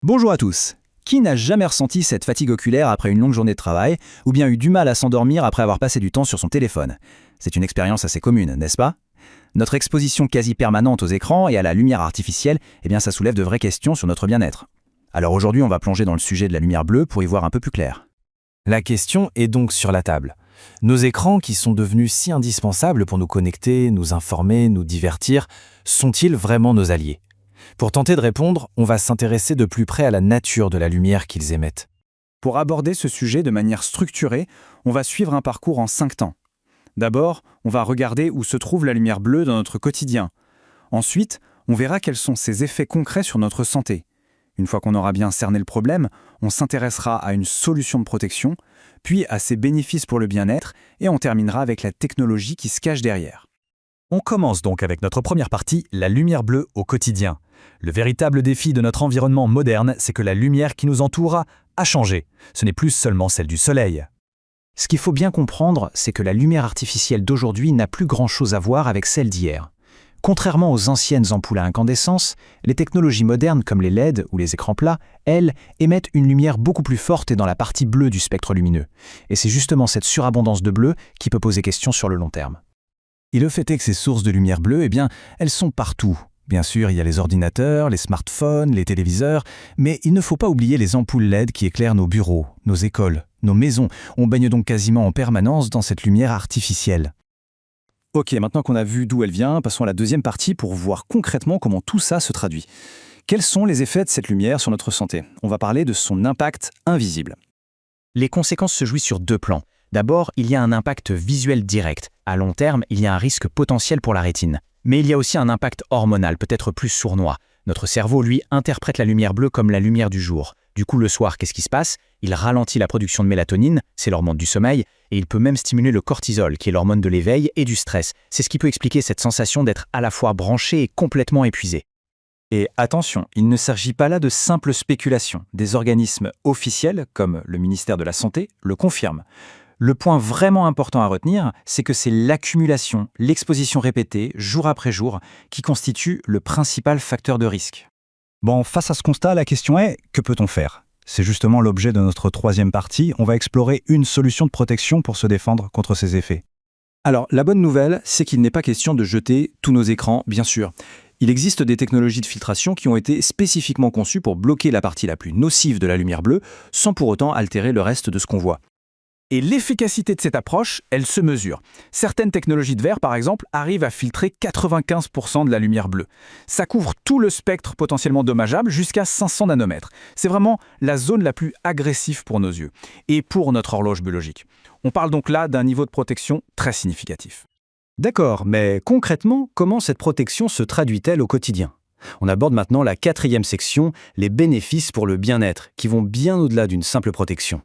Bonjour à tous. Qui n'a jamais ressenti cette fatigue oculaire après une longue journée de travail, ou bien eu du mal à s'endormir après avoir passé du temps sur son téléphone? C'est une expérience assez commune, n'est-ce pas? Notre exposition quasi permanente aux écrans et à la lumière artificielle, ça soulève de vraies questions sur notre bien-être. Alors aujourd'hui, on va plonger dans le sujet de la lumière bleue pour y voir un peu plus clair. La question est donc sur la table. Nos écrans, qui sont devenus si indispensables pour nous connecter, nous informer, nous divertir, sont-ils vraiment nos alliés? Pour tenter de répondre, on va s'intéresser de plus près à la nature de la lumière qu'ils émettent. Pour aborder ce sujet de manière structurée, on va suivre un parcours en 5 temps. D'abord, on va regarder où se trouve la lumière bleue dans notre quotidien. Ensuite, on verra quels sont ses effets concrets sur notre santé. Une fois qu'on aura bien cerné le problème, on s'intéressera à une solution de protection, puis à ses bénéfices pour le bien-être, et on terminera avec la technologie qui se cache derrière. On commence donc avec notre première partie, la lumière bleue au quotidien. Le véritable défi de notre environnement moderne, c'est que la lumière qui nous entoure a changé. Ce n'est plus seulement celle du soleil. Ce qu'il faut bien comprendre, c'est que la lumière artificielle d'aujourd'hui n'a plus grand-chose à voir avec celle d'hier. Contrairement aux anciennes ampoules à incandescence, les technologies modernes comme les LED ou les écrans plats, elles, émettent une lumière beaucoup plus forte et dans la partie bleue du spectre lumineux. Et c'est justement cette surabondance de bleu qui peut poser question sur le long terme. Et le fait est que ces sources de lumière bleue, elles sont partout. Bien sûr, il y a les ordinateurs, les smartphones, les téléviseurs, mais il ne faut pas oublier les ampoules LED qui éclairent nos bureaux, nos écoles, nos maisons. On baigne donc quasiment en permanence dans cette lumière artificielle. Ok, maintenant qu'on a vu d'où elle vient, passons à la deuxième partie pour voir concrètement comment tout ça se traduit. Quels sont les effets de cette lumière sur notre santé? On va parler de son impact invisible. Les conséquences se jouent sur 2 plans. D'abord, il y a un impact visuel direct. À long terme, il y a un risque potentiel pour la rétine. Mais il y a aussi un impact hormonal, peut-être plus sournois. Notre cerveau, lui, interprète la lumière bleue comme la lumière du jour. Du coup, le soir, qu'est-ce qui se passe? Il ralentit la production de mélatonine, c'est l'hormone du sommeil, et il peut même stimuler le cortisol, qui est l'hormone de l'éveil et du stress. C'est ce qui peut expliquer cette sensation d'être à la fois branché et complètement épuisé. Et attention, il ne s'agit pas là de simples spéculations. Des organismes officiels, comme le ministère de la Santé, le confirment. Le point vraiment important à retenir, c'est que c'est l'accumulation, l'exposition répétée, jour après jour, qui constitue le principal facteur de risque. Bon, face à ce constat, la question est, que peut-on faire? C'est justement l'objet de notre troisième partie. On va explorer une solution de protection pour se défendre contre ces effets. Alors, la bonne nouvelle, c'est qu'il n'est pas question de jeter tous nos écrans, bien sûr. Il existe des technologies de filtration qui ont été spécifiquement conçues pour bloquer la partie la plus nocive de la lumière bleue, sans pour autant altérer le reste de ce qu'on voit. Et l'efficacité de cette approche, elle se mesure. Certaines technologies de verre, par exemple, arrivent à filtrer 95% de la lumière bleue. Ça couvre tout le spectre potentiellement dommageable jusqu'à 500 nanomètres. C'est vraiment la zone la plus agressive pour nos yeux et pour notre horloge biologique. On parle donc là d'un niveau de protection très significatif. D'accord, mais concrètement, comment cette protection se traduit-elle au quotidien? On aborde maintenant la 4e section, les bénéfices pour le bien-être, qui vont bien au-delà d'une simple protection.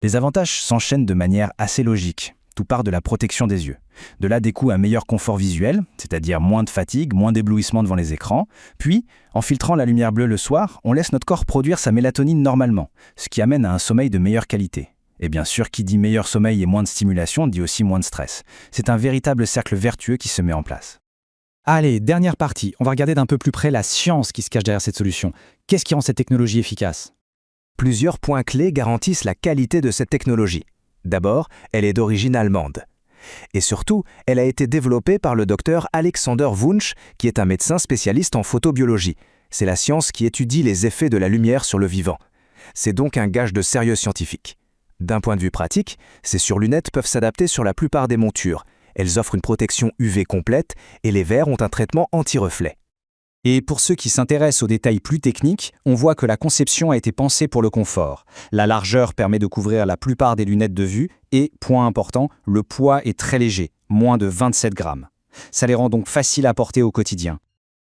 Les avantages s'enchaînent de manière assez logique. Tout part de la protection des yeux. De là découle un meilleur confort visuel, c'est-à-dire moins de fatigue, moins d'éblouissement devant les écrans. Puis, en filtrant la lumière bleue le soir, on laisse notre corps produire sa mélatonine normalement, ce qui amène à un sommeil de meilleure qualité. Et bien sûr, qui dit meilleur sommeil et moins de stimulation, dit aussi moins de stress. C'est un véritable cercle vertueux qui se met en place. Allez, dernière partie, on va regarder d'un peu plus près la science qui se cache derrière cette solution. Qu'est-ce qui rend cette technologie efficace? Plusieurs points clés garantissent la qualité de cette technologie. D'abord, elle est d'origine allemande. Et surtout, elle a été développée par le docteur Alexander Wunsch, qui est un médecin spécialiste en photobiologie. C'est la science qui étudie les effets de la lumière sur le vivant. C'est donc un gage de sérieux scientifique. D'un point de vue pratique, ces surlunettes peuvent s'adapter sur la plupart des montures. Elles offrent une protection UV complète et les verres ont un traitement anti-reflet. Et pour ceux qui s'intéressent aux détails plus techniques, on voit que la conception a été pensée pour le confort. La largeur permet de couvrir la plupart des lunettes de vue et, point important, le poids est très léger, moins de 27 grammes. Ça les rend donc faciles à porter au quotidien.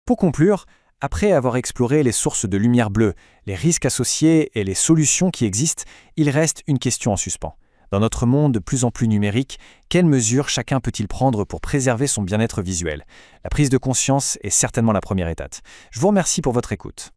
Pour conclure, après avoir exploré les sources de lumière bleue, les risques associés et les solutions qui existent, il reste une question en suspens. Dans notre monde de plus en plus numérique, quelles mesures chacun peut-il prendre pour préserver son bien-être visuel? La prise de conscience est certainement la première étape. Je vous remercie pour votre écoute.